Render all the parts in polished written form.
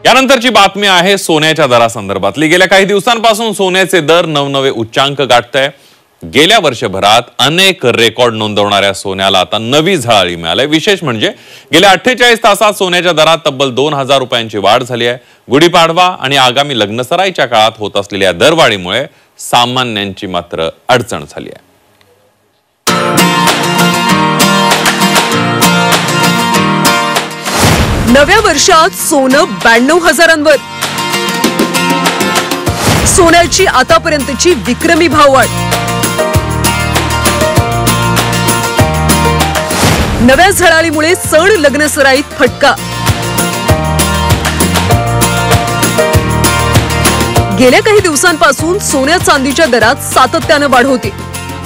यानंतरची बातमी आहे सोन्याच्या दरासंदर्भातली। गेल्या काही दिवसांपासून सोन्याचे दर नवनवे उच्चांक गाठताय। गेल्या वर्षभरात अनेक रेकॉर्ड नोंदवणाऱ्या सोन्याला आता नवी झळाळी मिळाली। विशेष म्हणजे गेल्या 48 तासात सोन्याच्या दरात तब्बल 2000 रुपयांची वाढ झाली आहे। गुढीपाडवा आणि आगामी लग्नसराईच्या काळात होत असलेल्या दरवाढीमुळे सामान्यांची मात्र अडचण झाली आहे। नव्या वर्षात सोनं 92,000वर। सोन्याची आतापर्यंतची विक्रमी भाववाढ। नव्या झळाळीमुळे सण लग्नसराईत फटका। गेल्या काही दिवसांपासून सोन्या चांदीच्या दरात सातत्याने वाढ होती।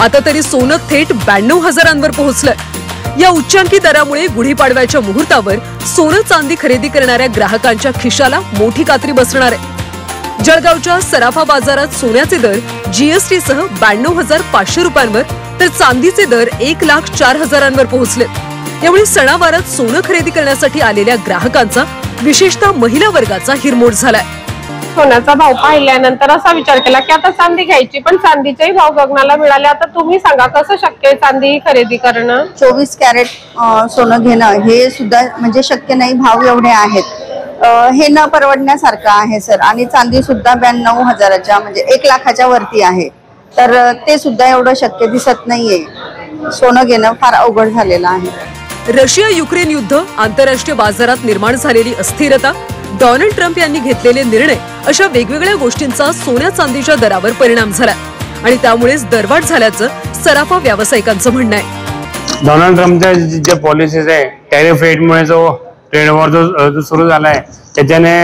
आता तरी सोनं थेट 92,000वर पोहोचलंय। या उच्चांकी दरामुळे गुढीपाडव्याच्या मुहूर्तावर सोनं चांदी खरेदी करणाऱ्या ग्राहकांच्या खिशाला मोठी कात्री बसणार आहे। जळगावच्या सराफा बाजारात सोन्याचे दर जीएसटी सह 92,500 रुपयांवर तर चांदीचे दर 1,04,000वर पोहोचलेत। यामुळे सणावारात सोनं खरेदी करण्यासाठी आलेल्या ग्राहकांचा विशेषतः महिला वर्गाचा हिरमोड झालाय। सोन्याचा भाव पाहिल्यानंतर असा विचार केला की आता चांदी घ्यायची, पण चांदीचेही भाव गगनाला मिळाले। आता तुम्ही सांगा कसं शक्य आहे चांदी खरेदी करणं? 24 कॅरेट सोनं घेणं हे सुद्धा म्हणजे शक्य नाही, भाव एवढे आहेत। हे न परवडण्यासारखं आहे सर। आणि चांदी सुद्धा 92,000च्या म्हणजे 1 लाखाच्या वरती आहे, तर ते सुद्धा एवढं शक्य दिसत नाहीये। सोनं घेणं फार अवघड झालेलं आहे। रशिया युक्रेन युद्ध, आंतरराष्ट्रीय बाजारात निर्माण झालेली अस्थिरता, डोनाल्ड ट्रम्प यांनी घेतलेले निर्णय अशा वेगवेगळ्या गोष्टींचा सोन्या चांदीच्या दरावर परिणाम झाला आणि त्यामुळेच दरवाढ झाल्याचं सराफा व्यावसायिकांचं म्हणणं आहे। डोनाल्ड ट्रम्पच्या जे पॉलिसीज आहे, टॅरिफ रेटमुळे जो ट्रेड वॉर जो सुरू झालाय त्याच्याने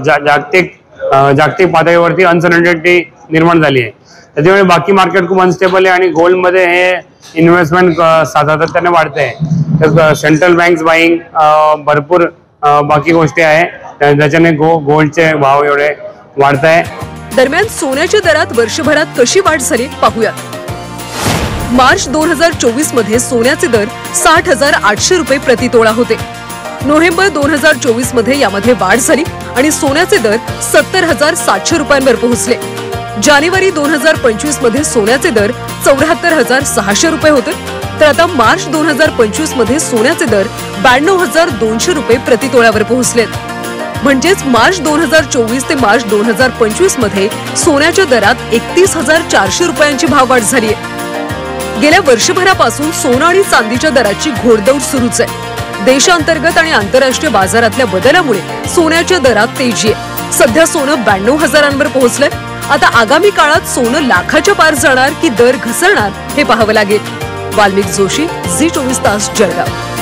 जागतिक पातळीवरती अनसर्टनिटी निर्माण झाली आहे। त्याच्यामुळे बाकी मार्केट खूप अनस्टेबल आहे आणि गोल्डमध्ये हे इन्व्हेस्टमेंट सातत्याने वाढते। तर सेंट्रल बँक्स बाईंग भरपूर बाकी गोष्टी आहे, त्याच्याने गोल्डचे भाव एवढे वाढत आहे। दरम्यान सोन्याच्या दरात वर्षभरात कशी वाढ झाली पाहूयात। मार्च 2024 मध्ये सोन्याचे दर 60,800 रुपये प्रति तोळा होते। नोव्हेंबर 2024 मध्ये यामध्ये वाढ झाली आणि सोन्याचे दर 70,700 रुपयांवर पोहोचले। जानेवारी 2025 मध्ये सोन्याचे दर 74,600 रुपये होते, तर आता मार्च 2025 मध्ये सोन्याचे दर 92,200 रुपये प्रति तोळ्यावर पोहोचलेत। म्हणजेच मार्च 2024 ते मार्च 2025 मध्ये सोन्याच्या दरात 31,400 रुपयांची भाववाढ झाली आहे। गेल्या वर्षभरापासून सोनं आणि चांदीच्या दराची घोडदौड सुरूच आहे। देशांतर्गत आणि आंतरराष्ट्रीय बाजारातल्या बदलामुळे सोन्याच्या दरात तेजी आहे। सध्या सोनं 92,000वर पोहोचलंय। आता आगामी काळात सोनं लाखाच्या पार जाणार की दर घसरणार हे पाहावं लागेल। वाल्मिक जोशी, झी 24 तास, जळगाव।